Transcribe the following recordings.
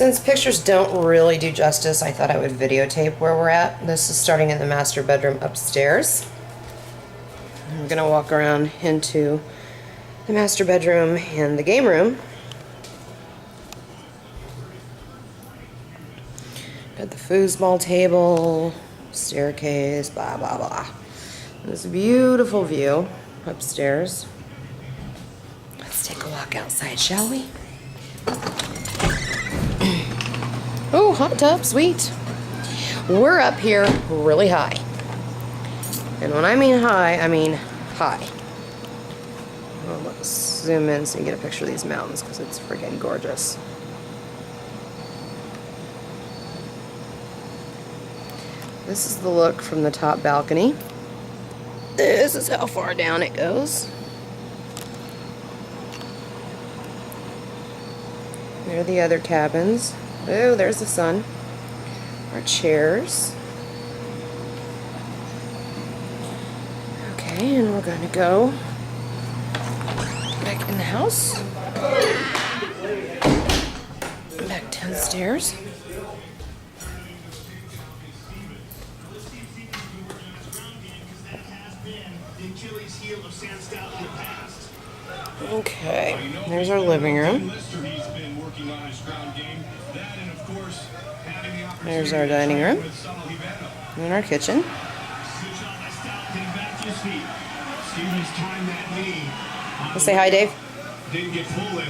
Since pictures don't really do justice, I thought I would videotape where we're at. This is starting in the master bedroom upstairs. I'm going to walk around into the master bedroom and the game room. Got the foosball table, staircase, blah, blah, blah. This beautiful view upstairs. Let's take a walk outside, shall we? Oh, hot tub, sweet. We're up here really high. And when I mean high, I mean high. Well, let's zoom in so you can get a picture of these mountains because it's freaking gorgeous. This is the look from the top balcony. This is how far down it goes. There are the other cabins. Oh, there's the sun. Our chairs. Okay, and we're going to go back in the house. Back downstairs. Okay, there's our living room. There's our dining room and our kitchen. Let's say hi, Dave.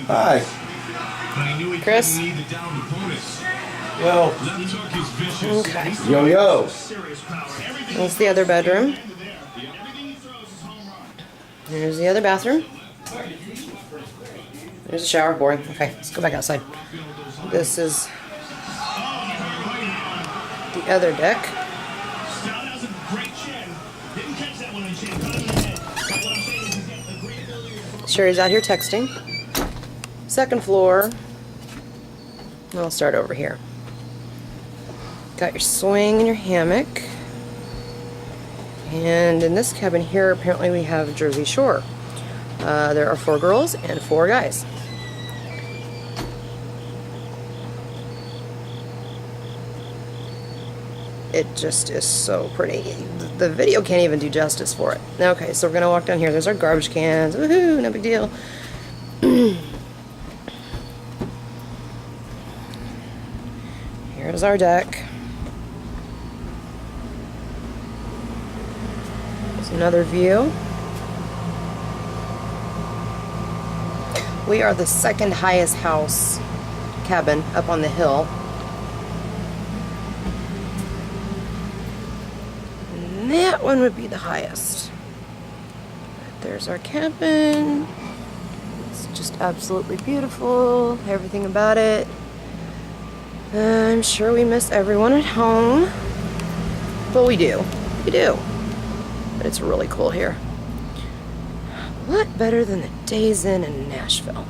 Hi. Chris. Yo. Okay. Yo, yo. That's the other bedroom. There's the other bathroom. There's a shower. Boring. Okay, let's go back outside. This is the other deck. Sherry's out here texting. Second floor. I'll start over here. Got your swing and your hammock. And in this cabin here, apparently we have Jersey Shore. There are 4 girls and 4 guys. It just is so pretty. The video can't even do justice for it. Okay, so we're gonna walk down here. There's our garbage cans. Woohoo, no big deal. Here's our deck. There's another view. We are the second highest house cabin up on the hill. And that one would be the highest. There's our cabin. It's just absolutely beautiful. Everything about it. I'm sure we miss everyone at home. But we do. We do. But it's really cool here. A lot better than the days in Nashville.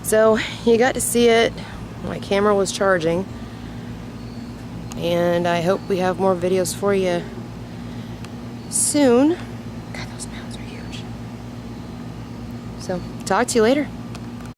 So you got to see it. My camera was charging. And I hope we have more videos for you soon. God, those mountains are huge. So talk to you later.